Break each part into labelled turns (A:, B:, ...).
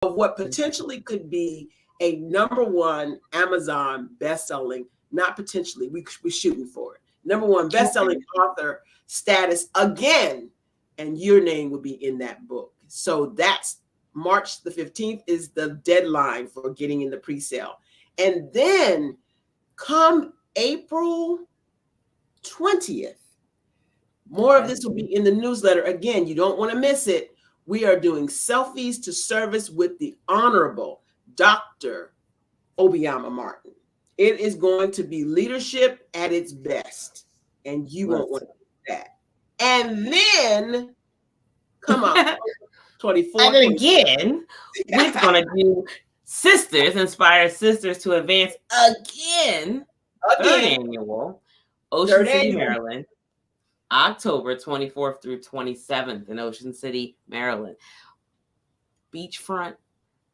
A: of what potentially could be a #1 Amazon best-selling, not potentially, we're shooting for it. #1 best-selling author status again, and your name would be in that book. So that's March the 15th is the deadline for getting in the pre-sale. And then come April 20th, more of this will be in the newsletter. Again, you don't want to miss it. We are doing selfies to service with the Honorable Dr. Obiama Martin. It is going to be leadership at its best, and you won't want to do that. And then come on, 24.
B: And then again, we're going to do Sisters, Inspire Sisters to Advance again. Third annual, Ocean City, Maryland, October 24th through 27th in Ocean City, Maryland. Beachfront,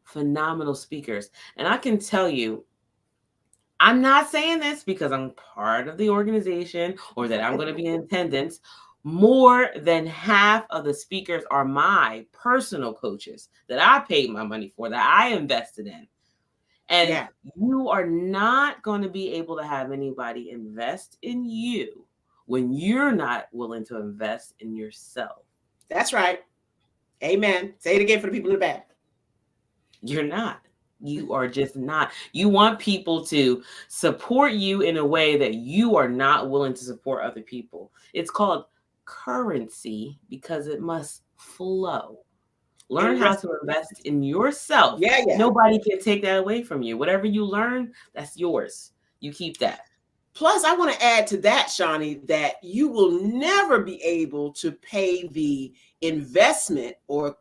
B: phenomenal speakers. And I can tell you, I'm not saying this because I'm part of the organization or that I'm going to be in attendance. More than half of the speakers are my personal coaches that I paid my money for, that I invested in. And you are not going to be able to have anybody invest in you when you're not willing to invest in yourself.
A: That's right. Amen. Say it again for the people in the back.
B: You're not. You are just not. You want people to support you in a way that you are not willing to support other people. It's called currency because it must flow. Learn how to invest in yourself. Nobody can take that away from you. Whatever you learn, that's yours. You keep that.
A: Plus, I want to add to that, Shani, that you will never be able to pay the investment or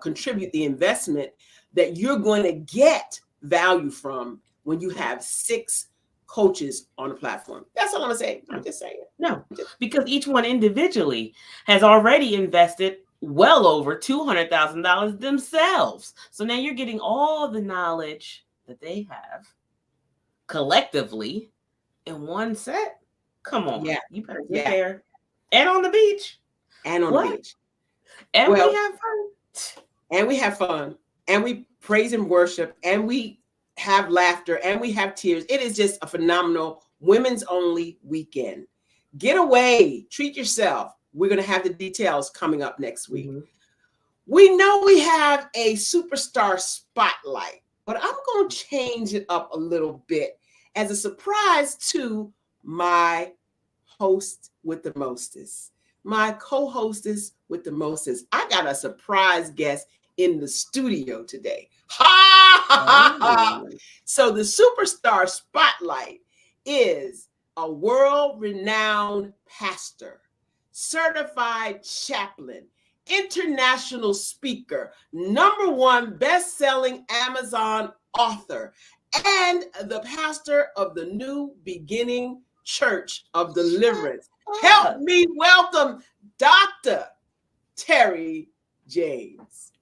A: contribute the investment that you're going to get value from when you have 6 coaches on the platform. That's all I'm going to say. I'm just saying.
B: No, because each one individually has already invested well over $200,000 themselves. So now you're getting all the knowledge that they have collectively in one set. Come on.
A: Yeah.
B: You better get there. And on the beach.
A: And on the beach.
B: And we have fun.
A: And we have fun. And we praise and worship. And we have laughter. And we have tears. It is just a phenomenal women's only weekend. Get away. Treat yourself. We're going to have the details coming up next week. Mm-hmm. We know we have a superstar spotlight, but I'm going to change it up a little bit as a surprise to my host with the mostest, my co-hostess with the mostest. I got a surprise guest in the studio today. So the superstar spotlight is a world-renowned pastor, certified chaplain, international speaker, #1 best-selling Amazon author, and the pastor of the New Beginning Church of Deliverance. Help me welcome Dr. Terri James.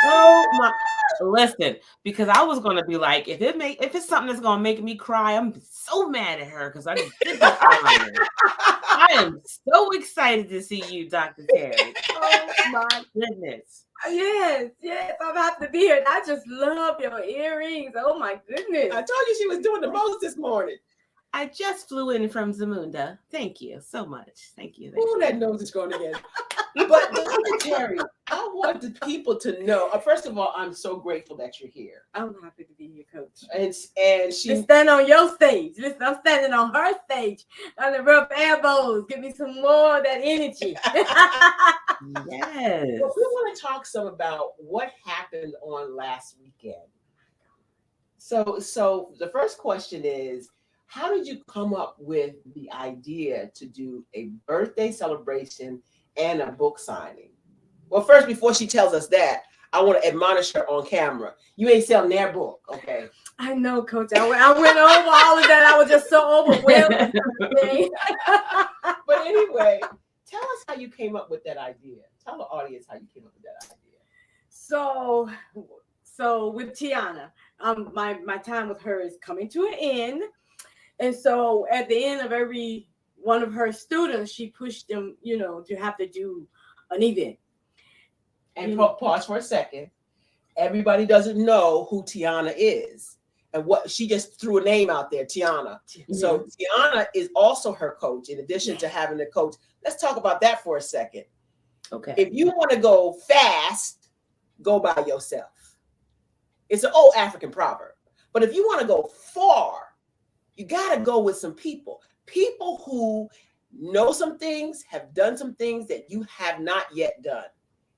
B: Oh my! Listen, because I was gonna be like, if it's something that's gonna make me cry, I'm so mad at her because I just did this. I am so excited to see you, Dr. Terri. Oh my goodness!
C: Yes, I'm happy to be here. I just love your earrings. Oh my goodness!
A: I told you she was doing the most this morning.
B: I just flew in from Zamunda. Thank you so much. Thank you.
A: Ooh, that nose is going again. But Dr. Terri, I want the people to know. First of all, I'm so grateful that you're here.
C: I'm happy to be here, Coach.
A: And she
C: stand on your stage. Listen, I'm standing on her stage. On the rub elbows. Give me some more of that energy.
B: Yes.
A: Well, we want to talk some about what happened on last weekend. So the first question is, how did you come up with the idea to do a birthday celebration and a book signing? Well, first, before she tells us that, I want to admonish her on camera. You ain't selling their book, okay?
C: I know, Coach. I went over all of that. I was just so overwhelmed.
A: But anyway, tell us how you came up with that idea. Tell the audience how you came up with that idea.
C: So with Tiana, my time with her is coming to an end. And so at the end of every one of her students, she pushed them, to have to do an event.
A: And pause for a second. Everybody doesn't know who Tiana is and what she just threw a name out there, Tiana. So Tiana is also her coach in addition to having a coach. Let's talk about that for a second.
B: Okay.
A: If you want to go fast, go by yourself. It's an old African proverb. But if you want to go far, you got to go with some people. People who know some things, have done some things that you have not yet done.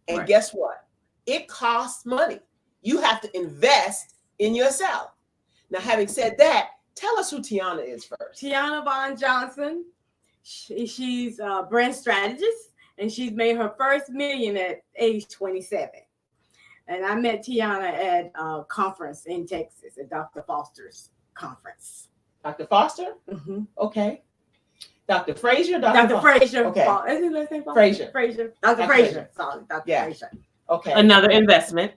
A: And guess what? It costs money. You have to invest in yourself. Now, having said that, tell us who Tiana is first.
C: Tiana Vaughn Johnson. She's a brand strategist, and she's made her first million at age 27. And I met Tiana at a conference in Texas, at Dr. Foster's conference.
A: Dr. Foster?
C: Mm-hmm.
A: Okay. Dr. Frazier?
C: Dr. Frazier.
A: Okay.
C: Is his last name
A: Frazier.
C: Frazier. Dr. Frazier. Sorry, Dr. Frazier.
A: Okay.
B: Another investment.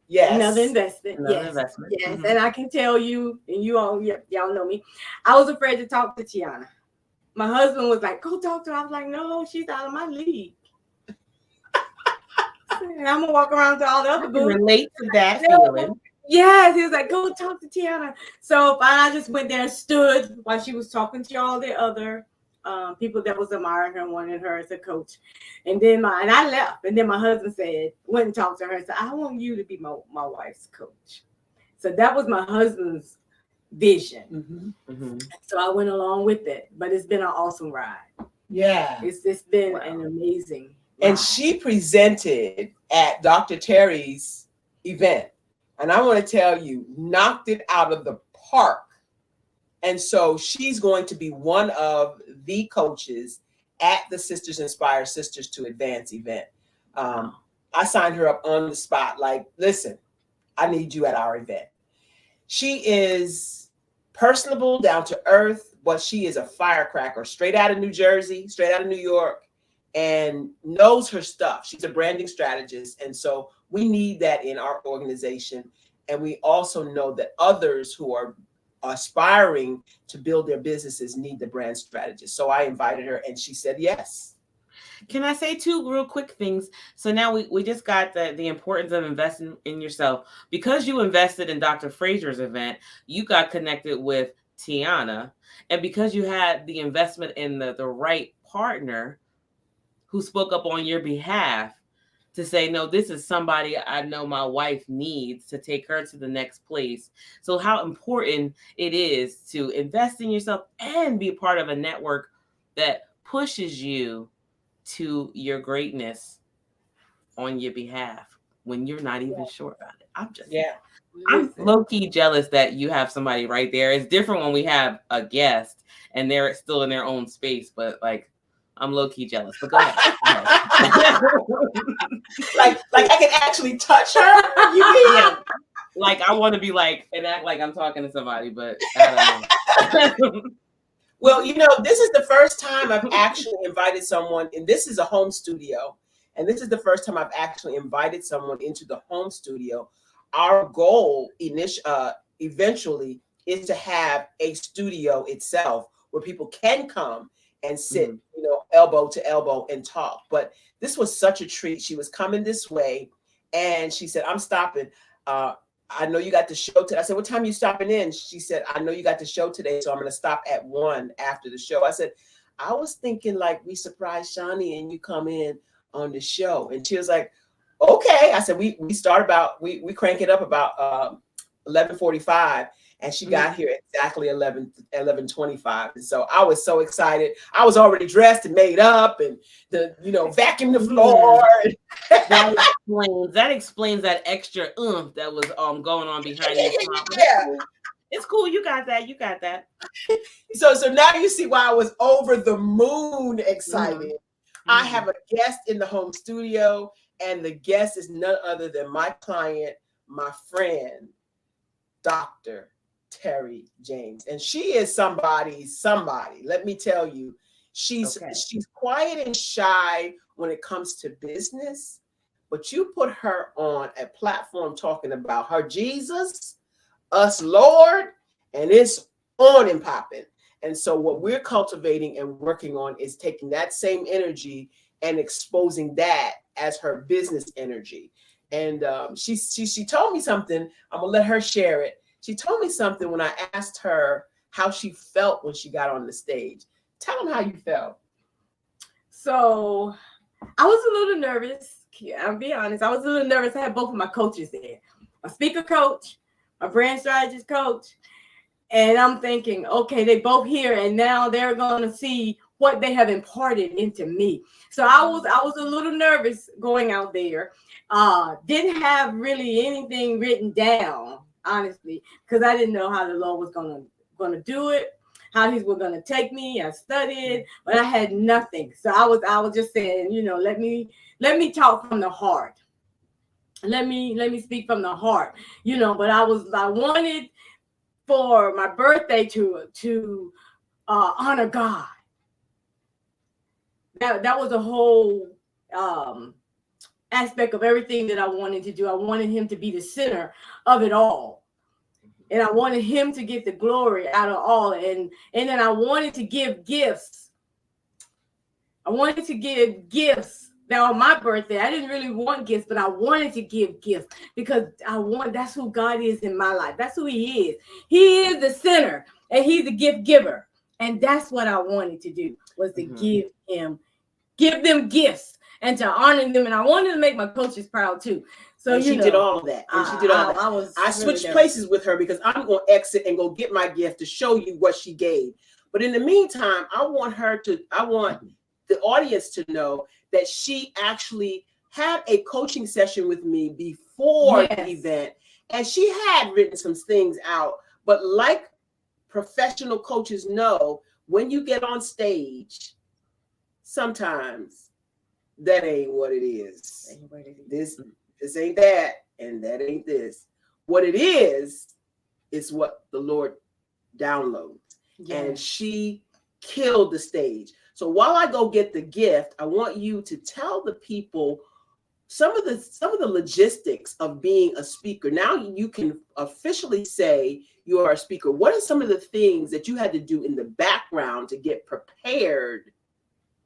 A: Yes.
C: Another investment. Yes. And I can tell you, and you all, y'all know me, I was afraid to talk to Tiana. My husband was like, go talk to her. I was like, no, she's out of my league. And I'm going to walk around to all the other booths.
B: Relate to that feeling.
C: Yes, he was like, go talk to Tiana. So I just went there and stood while she was talking to all the other people that was admiring her and wanted her as a coach. And then I left. And then my husband went and talked to her and said, I want you to be my wife's coach. So that was my husband's vision. So I went along with it. But it's been an awesome ride.
A: Yeah.
C: It's been an amazing ride.
A: And she presented at Dr. Terri's event. And I want to tell you, knocked it out of the park. And so she's going to be one of the coaches at the Sisters Inspire Sisters to Advance event. I signed her up on the spot, like, listen, I need you at our event. She is personable, down to earth, but she is a firecracker, straight out of New Jersey, straight out of New York, and knows her stuff. She's a branding strategist. And so we need that in our organization. And we also know that others who are aspiring to build their businesses need the brand strategist. So I invited her and she said yes.
B: Can I say two real quick things? So now we just got the importance of investing in yourself. Because you invested in Dr. Frazier's event, you got connected with Tiana. And because you had the investment in the right partner who spoke up on your behalf to say, no, this is somebody I know my wife needs to take her to the next place. So how important it is to invest in yourself and be part of a network that pushes you to your greatness on your behalf when you're not even sure about it. I'm low-key jealous that you have somebody right there. It's different when we have a guest and they're still in their own space, but like, I'm low-key jealous, but go ahead.
A: like I can actually touch her? You mean?
B: Yeah. Like I want to be like, and act like I'm talking to somebody, but I don't know.
A: Well, this is the first time I've actually invited someone, and this is a home studio, and this is the first time I've actually invited someone into the home studio. Our goal eventually is to have a studio itself where people can come and sit, elbow to elbow and talk. But this was such a treat. She was coming this way and she said, I'm stopping. I know you got the show today. I said, what time are you stopping in? She said, I know you got the show today, so I'm going to stop at 1 after the show. I said, I was thinking like we surprise Shani and you come in on the show. And she was like, okay. I said, we start about, we crank it up about 11:45. And she got here exactly 11:25. And so I was so excited. I was already dressed and made up and vacuumed the floor.
B: That explains that extra that was going on behind you.
A: Yeah.
B: It's cool. You got that.
A: So now you see why I was over the moon excited. I have a guest in the home studio, and the guest is none other than my client, my friend, Dr. Terri James. And she is somebody. Let me tell you, she's quiet and shy when it comes to business, but you put her on a platform talking about her Jesus, us Lord, and it's on and popping. And so what we're cultivating and working on is taking that same energy and exposing that as her business energy. And she told me something. I'm gonna let her share it. She told me something when I asked her how she felt when she got on the stage. Tell them how you felt.
C: So I was a little nervous. I'll be honest. I was a little nervous. I had both of my coaches there, my speaker coach, my brand strategist coach. And I'm thinking, okay, they both here, and now they're going to see what they have imparted into me. So I was a little nervous going out there. Didn't have really anything written down, honestly, because I didn't know how the Lord was going to do it, how He was going to take me. I studied, but I had nothing. So I was just saying, let me talk from the heart. Let me speak from the heart, But I wanted for my birthday to honor God. That was a whole aspect of everything that I wanted to do. I wanted Him to be the center of it all. And I wanted Him to get the glory out of all. And then I wanted to give gifts. I wanted to give gifts. Now on my birthday, I didn't really want gifts, but I wanted to give gifts because that's who God is in my life. That's who He is. He is the center and He's the gift giver. And that's what I wanted to do, was to give them gifts and to honor them. And I wanted to make my coaches proud too. So
A: she did all of that. And she did all that. I switched places with her because I'm going to exit and go get my gift to show you what she gave. But in the meantime, I want the audience to know that she actually had a coaching session with me before the event, and she had written some things out. But like professional coaches know, when you get on stage, sometimes that ain't what it is. This ain't that, and that ain't this. What it is what the Lord downloads. And she killed the stage. So while I go get the gift, I want you to tell the people some of the logistics of being a speaker. Now you can officially say you are a speaker. What are some of the things that you had to do in the background to get prepared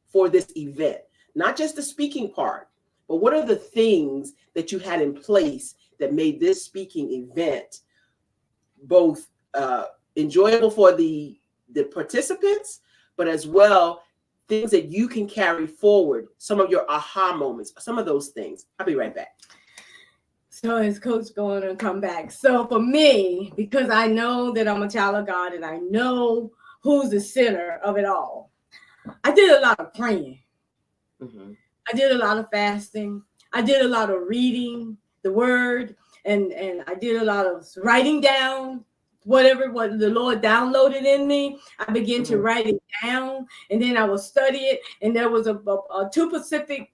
A: for this event? Not just the speaking part, but what are the things that you had in place that made this speaking event both enjoyable for the participants, but as well things that you can carry forward, some of your aha moments, some of those things. I'll be right back.
C: So is Coach going to come back? So for me, because I know that I'm a child of God and I know who's the center of it all, I did a lot of praying. Mm-hmm. I did a lot of fasting. I did a lot of reading the word, and I did a lot of writing down what the Lord downloaded in me. I began to write it down, and then I will study it. And there was a two specific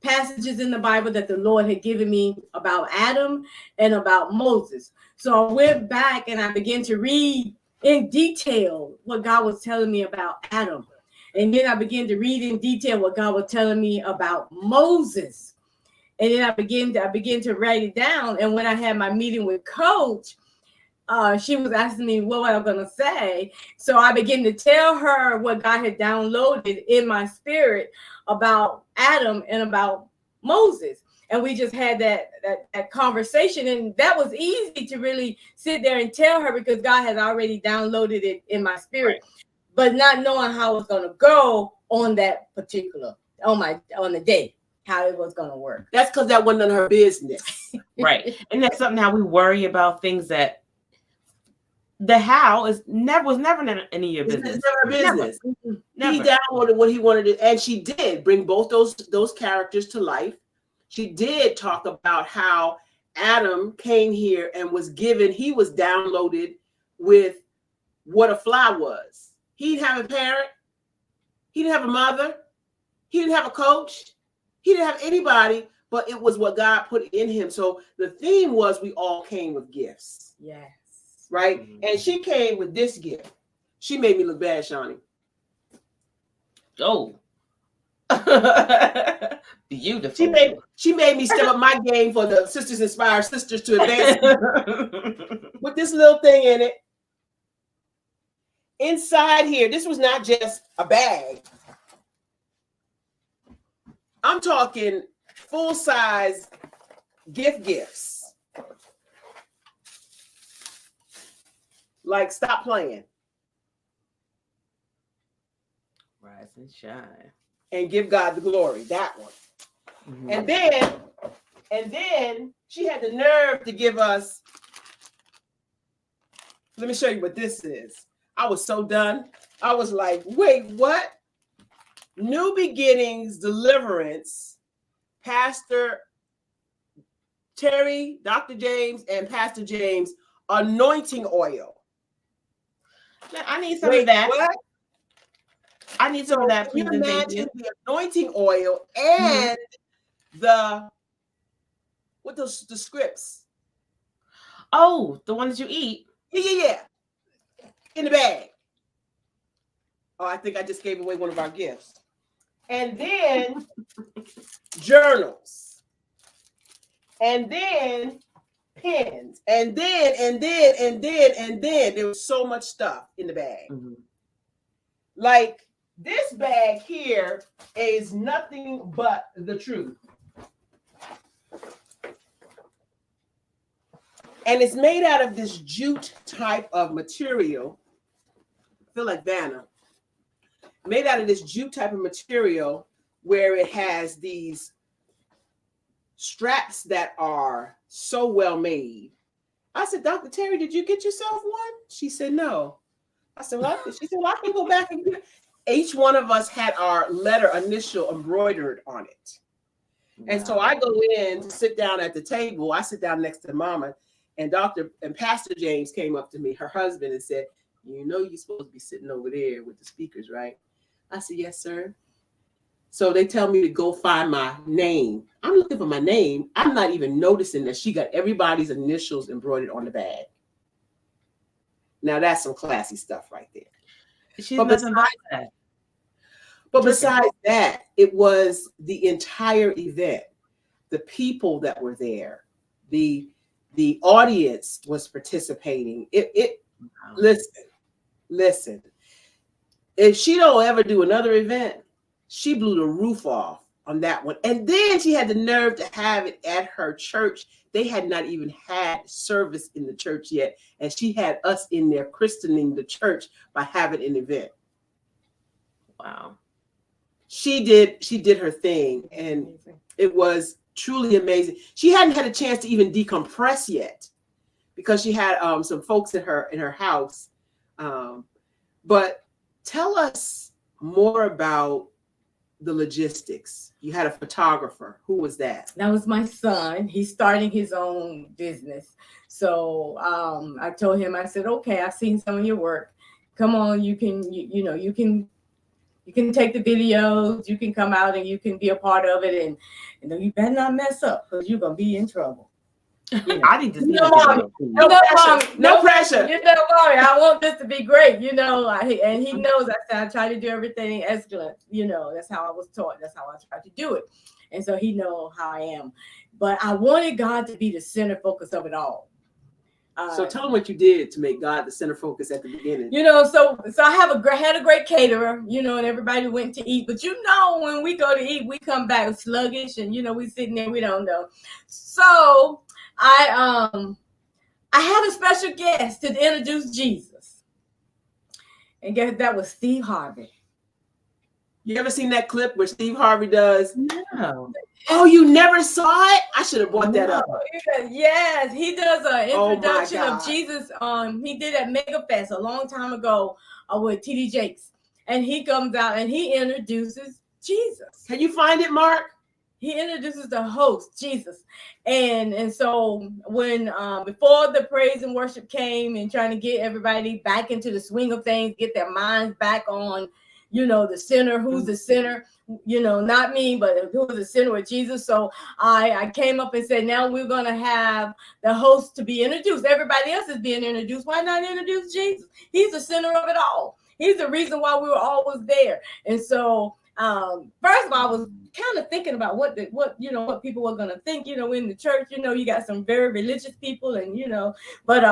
C: passages in the Bible that the Lord had given me about Adam and about Moses. So I went back and I began to read in detail what God was telling me about Adam. And then I began to read in detail what God was telling me about Moses. And then I began to write it down. And when I had my meeting with Coach, she was asking me what I'm going to say. So I began to tell her what God had downloaded in my spirit about Adam and about Moses. And we just had that conversation. And that was easy to really sit there and tell her because God had already downloaded it in my spirit, but not knowing how it was going to go on that particular, on the day, how it was going to work.
A: That's because that wasn't her business.
B: Right. And that's something how we worry about things that the how was never none of your business.
A: It's never her business.
B: Never.
A: He downloaded what he wanted to, and she did bring both those characters to life. She did talk about how Adam came here and he was downloaded with what a fly was. He didn't have a parent. He didn't have a mother. He didn't have a coach. He didn't have anybody, but it was what God put in him. So the theme was we all came with gifts.
C: Yes.
A: Right? Mm-hmm. And she came with this gift. She made me look bad, Shani.
B: Oh. Beautiful.
A: She made me step up my game for the Sisters Inspire Sisters to Advance with this little thing in it. Inside here, this was not just a bag. I'm talking full-size gifts. Like Stop Playing.
B: Rise and shine.
A: And Give God the Glory. That one. Mm-hmm. And then she had the nerve to give us. Let me show you what this is. I was so done. I was like, wait, what? New Beginnings Deliverance, Pastor Terri, Dr. James, and Pastor James anointing oil.
B: I need some of that.
A: What?
B: I need some of that.
A: Can you imagine the anointing oil and the scripts?
B: Oh, the one that you eat.
A: Yeah. In the bag. Oh, I think I just gave away one of our gifts. And then journals. And then pens. And then there was so much stuff in the bag. Mm-hmm. Like this bag here is nothing but the truth. And it's made out of this jute type of material. I feel like Vanna. Made out of this jute type of material where it has these straps that are so well made. I said, Dr. Terri, did you get yourself one? She said, no. I said, well, she said, well, I can go back and get it. Each one of us had our letter initial embroidered on it. Wow. And so I go in to sit down at the table. I sit down next to Mama, and Pastor James came up to me, her husband, and said, you know you're supposed to be sitting over there with the speakers, right? I said, yes, sir. So they tell me to go find my name. I'm looking for my name. I'm not even noticing that she got everybody's initials embroidered on the bag. Now that's some classy stuff right there. But besides that, it was the entire event, the people that were there, the audience was participating. Listen. If she don't ever do another event, she blew the roof off on that one. And then she had the nerve to have it at her church. They had not even had service in the church yet. And she had us in there christening the church by having an event.
B: Wow.
A: She did her thing. And it was truly amazing. She hadn't had a chance to even decompress yet because she had some folks in her house. But tell us more about the logistics. You had a photographer. Who was that?
C: That was my son. He's starting his own business. So I told him, I said, okay, I've seen some of your work. Come on, you can take the videos, you can come out and you can be a part of it, and you better not mess up because you're gonna be in trouble.
B: You know, I need to see
A: no pressure.
C: You know, mommy, I want this to be great. And he knows I try to do everything excellent. That's how I was taught. That's how I try to do it. And so he knows how I am. But I wanted God to be the center focus of it all.
A: So tell them what you did to make God the center focus at the beginning.
C: So I had a great caterer, and everybody went to eat. But when we go to eat, we come back sluggish, and we sitting there, we don't know. So I had a special guest to introduce Jesus, and guess that was Steve Harvey.
A: You ever seen that clip where Steve Harvey does?
B: No.
A: Oh, you never saw it? I should have brought that up.
C: Yes, he does an introduction of Jesus. He did at Mega Fest a long time ago with Terri James, and he comes out and he introduces Jesus.
A: Can you find it, Mark?
C: He introduces the host, Jesus. And so when before the praise and worship came and trying to get everybody back into the swing of things, get their minds back on, the sinner, who's the sinner, not me, but who's the sinner with Jesus. So I came up and said, now we're going to have the host to be introduced. Everybody else is being introduced. Why not introduce Jesus? He's the center of it all. He's the reason why we were always there. And so first of all, I was kind of thinking about what people were going to think, in the church, you got some very religious people and, but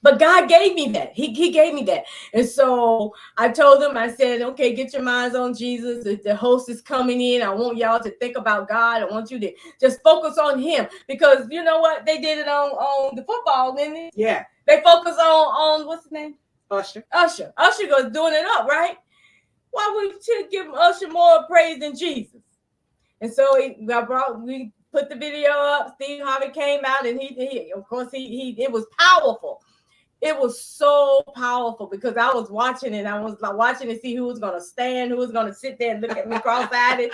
C: But God gave me that. He gave me that. And so I told them, I said, okay, get your minds on Jesus. The host is coming in. I want y'all to think about God. I want you to just focus on him. Because you know what? They did it on the football, didn't they?
A: Yeah.
C: They focus on what's his name?
A: Usher.
C: Usher was doing it up, right? Why would you give Usher more praise than Jesus? And so we put the video up. Steve Harvey came out, and he of course it was powerful. It was so powerful because I was watching it. I was like watching to see who was going to stand, who was going to sit there and look at me cross-eyed.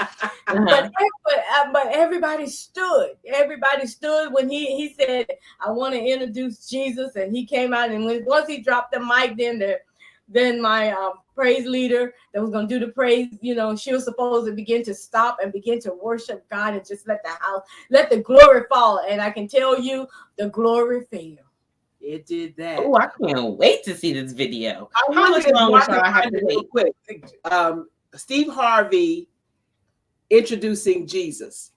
C: But everybody stood. Everybody stood when he said, "I want to introduce Jesus," and he came out. And once he dropped the mic, then my praise leader that was going to do the praise, she was supposed to begin to stop and begin to worship God and just let the glory fall. And I can tell you, the glory fell.
A: It did that.
B: Oh, I can't wait to see this video.
A: How much longer shall I have to wait? Quick. Steve Harvey introducing Jesus.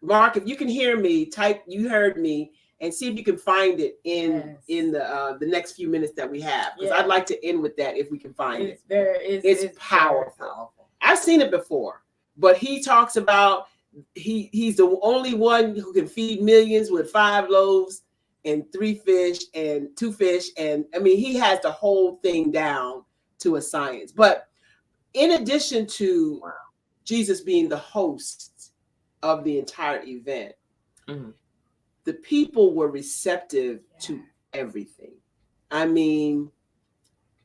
A: Mark, if you can hear me, type "you heard me" and see if you can find it in the next few minutes that we have. Because I'd like to end with that if we can find it. It's powerful. I've seen it before, but he talks about he's the only one who can feed millions with 5 loaves and 3 fish and 2 fish. And I mean, he has the whole thing down to a science. But in addition to Jesus being the host of the entire event, the people were receptive to everything. I mean,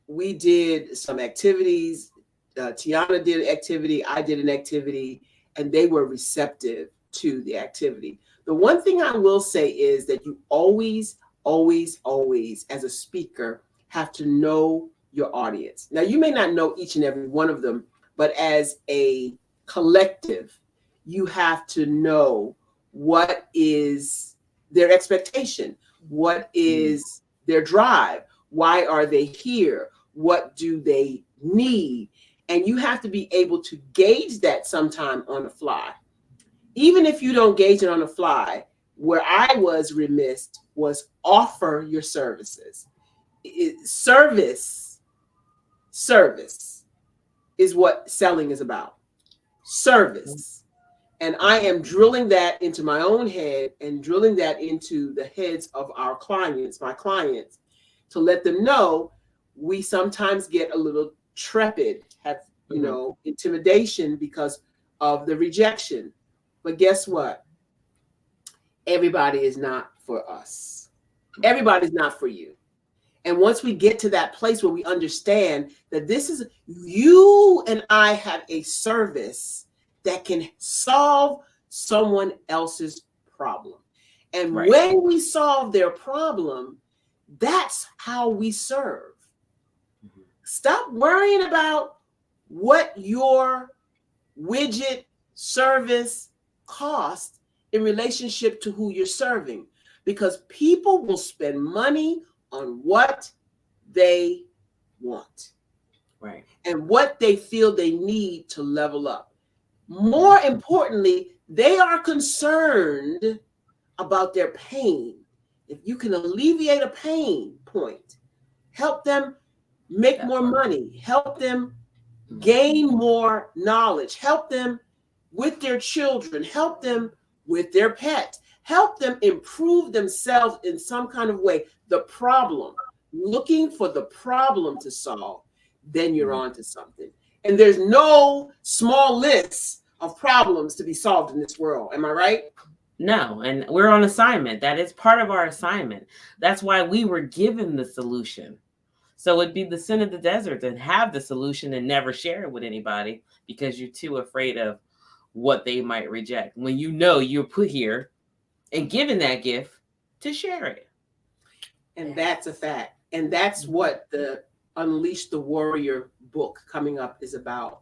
A: we did some activities. Tiana did an activity. I did an activity, and they were receptive to the activity. The one thing I will say is that you always, as a speaker, have to know your audience. Now, you may not know each and every one of them, but as a collective, you have to know what is their expectation, what is their drive, why are they here, what do they need, and you have to be able to gauge that sometime on the fly. Even if you don't gauge it on the fly, where I was remiss was offer your services. Service is what selling is about. Service. And I am drilling that into my own head and drilling that into the heads of our clients, my clients, to let them know we sometimes get a little trepid, have, intimidation because of the rejection. But guess what? Everybody is not for us. Everybody's not for you. And once we get to that place where we understand that this is, you and I have a service that can solve someone else's problem. And when we solve their problem, that's how we serve. Stop worrying about what your widget service cost in relationship to who you're serving, because people will spend money on what they want, and what they feel they need to level up. More importantly, they are concerned about their pain. If you can alleviate a pain point, help them make more money, help them gain more knowledge, help them with their children, help them with their pets, help them improve themselves in some kind of way. The problem, looking for the problem to solve, then you're on to something. And there's no small list of problems to be solved in this world. Am I right?
B: No, and we're on assignment. That is part of our assignment. That's why we were given the solution. So it'd be the sin of the desert to have the solution and never share it with anybody because you're too afraid of what they might reject. When you're put here and given that gift to share it.
A: And that's a fact. And that's what the Unleash the Warrior book coming up is about.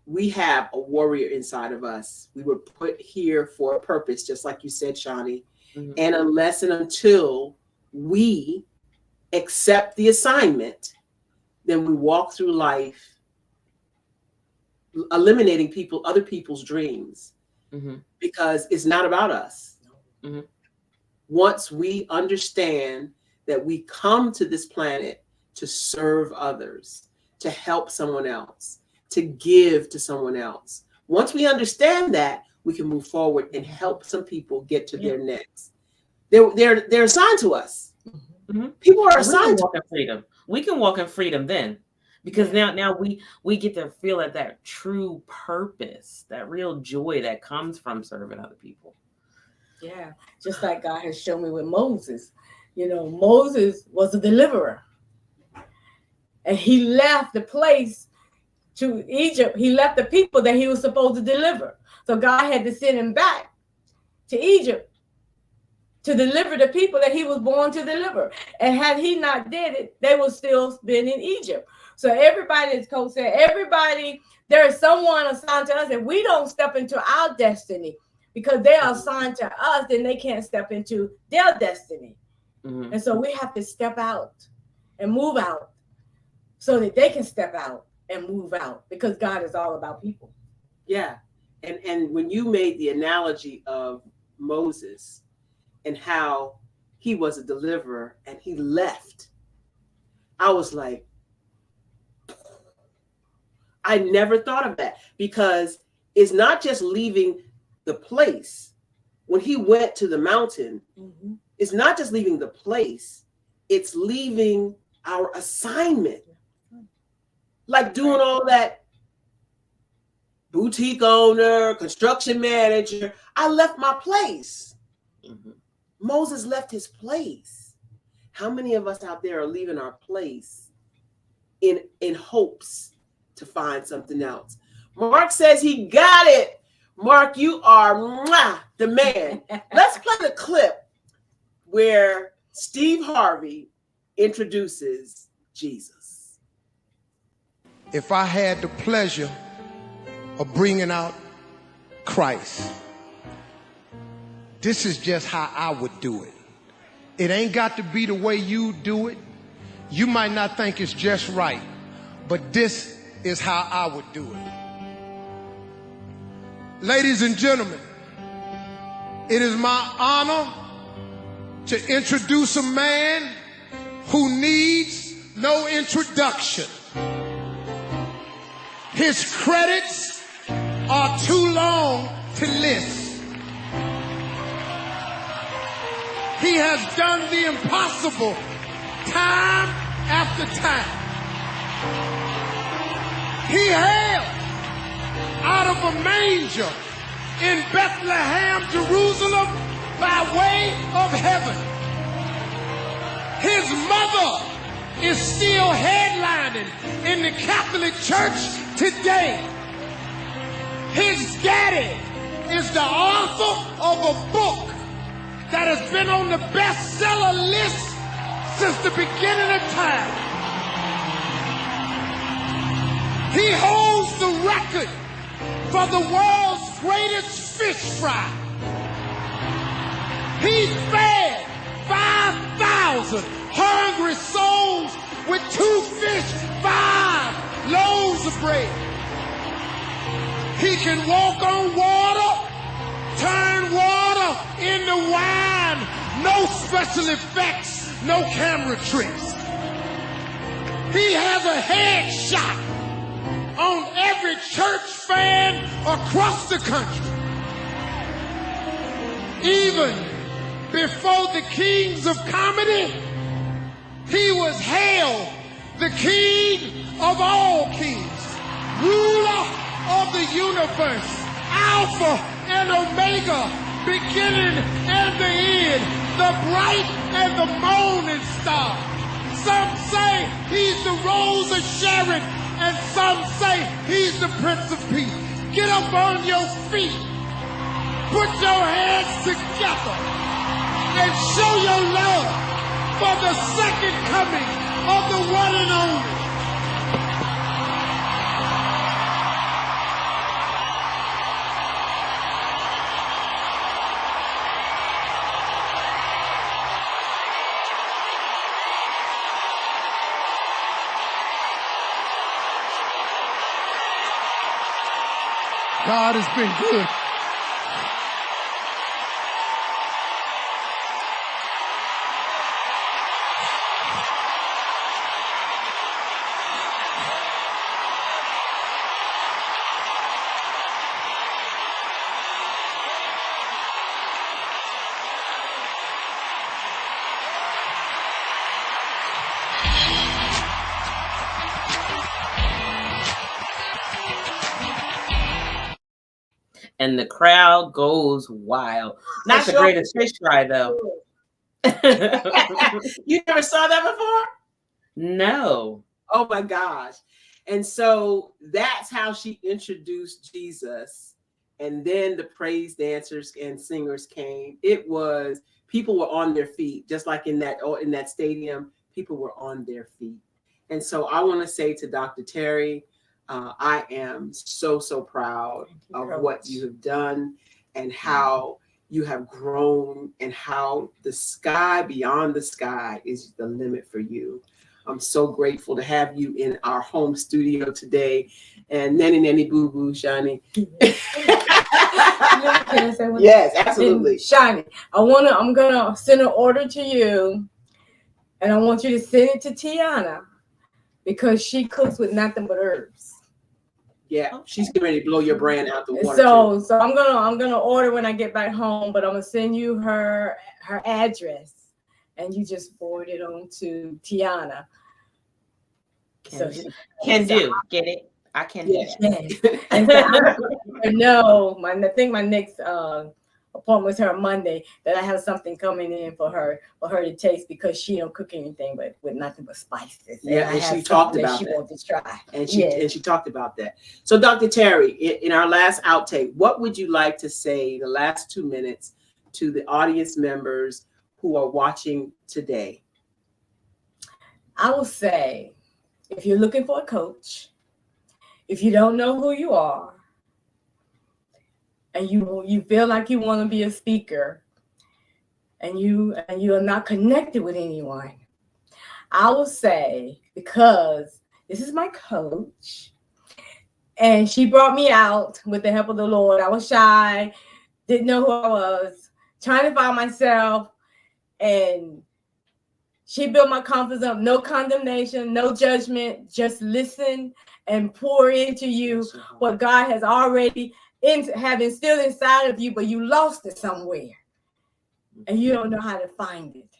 A: We have a warrior inside of us. We were put here for a purpose, just like you said, Shani. And unless and until we accept the assignment, then we walk through life eliminating other people's dreams, because it's not about us. Once we understand that we come to this planet to serve others, to help someone else, to give to someone else. Once we understand that, we can move forward and help some people get to their next. They're assigned to us.
B: Mm-hmm.
A: People are assigned
B: to walk in freedom. We can walk in freedom then, because now we get to feel that true purpose, that real joy that comes from serving other people.
C: Yeah, just like God has shown me with Moses. You know, Moses was a deliverer, and he left the place to Egypt. He left the people that he was supposed to deliver. So God had to send him back to Egypt to deliver the people that he was born to deliver. And had he not did it, they would still been in Egypt. So everybody, as Coach said, there is someone assigned to us. If we don't step into our destiny because they are assigned to us, then they can't step into their destiny. Mm-hmm. And so we have to step out and move out so that they can step out and move out, because God is all about people.
A: Yeah. And when you made the analogy of Moses and how he was a deliverer and he left, I was like, I never thought of that, because it's not just leaving the place. When he went to the mountain, mm-hmm. It's not just leaving the place, it's leaving our assignment. Like doing all that boutique owner, construction manager. I left my place. Mm-hmm. Moses left his place. How many of us out there are leaving our place in hopes to find something else? Mark says he got it. Mark, you are the man. Let's play the clip where Steve Harvey introduces Jesus.
D: If I had the pleasure of bringing out Christ, this is just how I would do it. It ain't got to be the way you do it. You might not think it's just right, but this is how I would do it. Ladies and gentlemen, it is my honor to introduce a man who needs no introduction. His credits are too long to list. He has done the impossible time after time. He hailed out of a manger in Bethlehem, Jerusalem, by way of heaven. His mother is still headlining in the Catholic Church today. His daddy is the author of a book that has been on the bestseller list since the beginning of time. He holds the record for the world's greatest fish fry. He fed 5,000 hungry souls with 2 fish, 5 loaves of bread. He can walk on water, turn water into wine. No special effects, no camera tricks. He has a headshot on every church fan across the country. Even before the kings of comedy, he was hailed the king of all kings, ruler of the universe, Alpha and Omega, beginning and the end, the bright and the morning star. Some say he's the Rose of Sharon, and some say he's the Prince of Peace. Get up on your feet, put your hands together, and show your love for the second coming of the one and only. God has been good.
B: and the crowd goes wild. Not the greatest fish fry, though.
A: You never saw that before?
B: No.
A: Oh my gosh. And so that's how she introduced Jesus. And then the praise dancers and singers came. It was, people were on their feet, just like in that stadium, people were on their feet. And so I want to say to Dr. Terri, I am so proud of what you have done and how you have grown and how the sky beyond the sky is the limit for you. I'm so grateful to have you in our home studio today. And nanny boo boo, Shani. Yes, absolutely.
C: And Shani, I'm gonna send an order to you, and I want you to send it to Tiana because she cooks with nothing but herbs.
A: Yeah, she's getting ready to blow your brand out the water.
C: So I'm gonna order when I get back home, but I'm gonna send you her address, and you just forward it on to Tiana.
B: Can do. Get it? I can do
C: that. And so I think my next appointment with her Monday, that I have something coming in for her to taste, because she don't cook anything but with nothing but spices.
A: Yeah, and she talked about
C: that. She wants to try.
A: And she talked about that. So Dr. Terri, in our last outtake, what would you like to say the last 2 minutes to the audience members who are watching today?
C: I will say, if you're looking for a coach, if you don't know who you are, and you feel like you want to be a speaker, and you are not connected with anyone, I will say, because this is my coach, and she brought me out with the help of the Lord. I was shy, didn't know who I was, trying to find myself, and she built my confidence up. No condemnation, no judgment, just listen and pour into you what God has already have instilled inside of you, but you lost it somewhere and you don't know how to find it.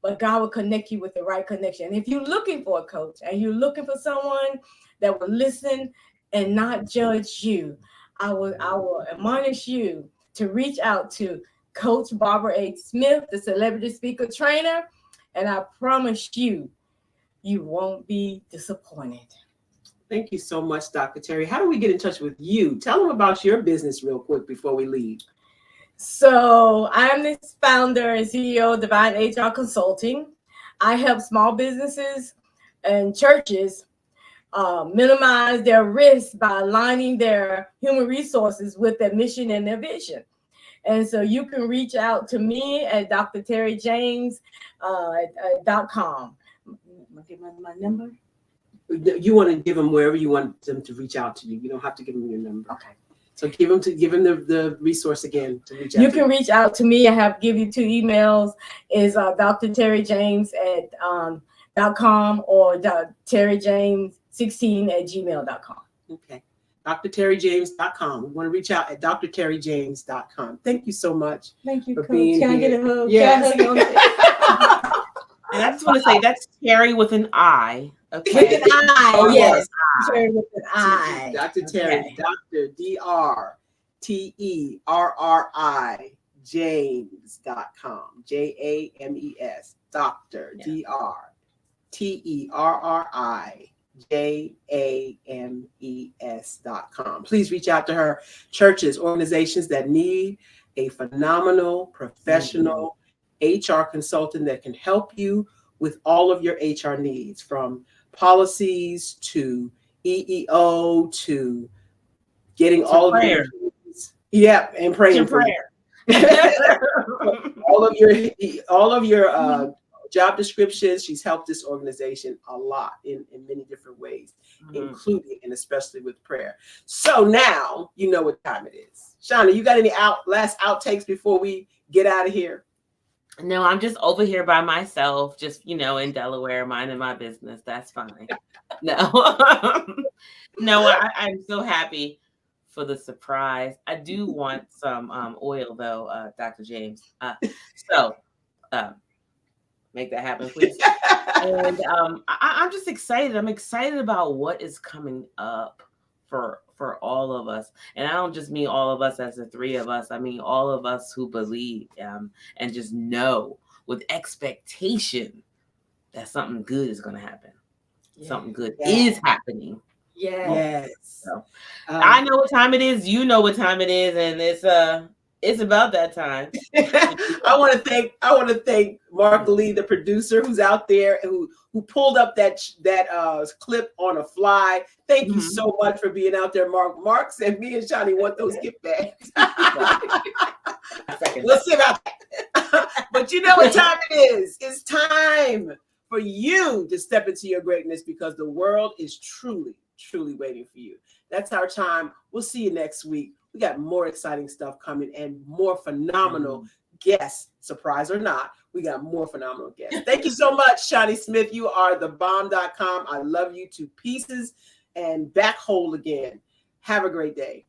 C: But God will connect you with the right connection. And if you're looking for a coach and you're looking for someone that will listen and not judge you, I will admonish you to reach out to Coach Barbara H. Smith, the celebrity speaker trainer. And I promise you, you won't be disappointed.
A: Thank you so much, Dr. Terri. How do we get in touch with you? Tell them about your business real quick before we leave.
C: So I'm the founder and CEO of Divine HR Consulting. I help small businesses and churches minimize their risk by aligning their human resources with their mission and their vision. And so you can reach out to me at drterrijames.com. I'll give my number.
A: You want to give them wherever you want them to reach out to you. You don't have to give them your number.
C: Okay.
A: So give them the resource again to reach out.
C: You can reach out to me. I have give you 2 emails. Is drterrijames@.com or terrijames16@gmail.com.
A: Okay. drterrijames.com. We want to reach out at drterrijames.com. Thank you so much.
C: Thank you,
A: for
C: Coach.
A: being
C: Can
A: here.
C: I get a hug?
A: Yes.
B: And I just want to say that's Terri with an I. Okay.
C: With an I.
A: Oh,
C: yes. Terri with an I.
A: Dr. Terri.
C: Okay.
A: Dr. DrTerri James.com. JAMES. Dr. DrTerriJames.com. Please reach out to her. Churches, organizations that need a phenomenal professional HR consultant that can help you with all of your HR needs, from policies to EEO to getting all of your needs. Yeah, and praying for prayer. all of your job descriptions. She's helped this organization a lot in many different ways, including and especially with prayer. So now you know what time it is. Shani, you got any last outtakes before we get out of here?
B: No, I'm just over here by myself, just, in Delaware, minding my business. That's fine. No, I'm so happy for the surprise. I do want some oil though, Dr. James. So make that happen, please. And I'm just excited. I'm excited about what is coming up for for all of us. And I don't just mean all of us as the three of us. I mean all of us who believe and just know with expectation that something good is going to happen. Yeah. Something good is happening.
A: Yes.
B: So, I know what time it is. You know what time it is, and it's about that time.
A: I want to thank Mark Lee, the producer, who's out there, who pulled up that clip on a fly. Thank you so much for being out there, Mark. Mark said me and Shani want those gift bags. We'll see about that. But you know what time it is? It's time for you to step into your greatness, because the world is truly, truly waiting for you. That's our time. We'll see you next week. We got more exciting stuff coming and more phenomenal guests. Surprise or not, we got more phenomenal guests. Thank you so much, Shani Smith. You are thebomb.com. I love you to pieces and back whole again. Have a great day.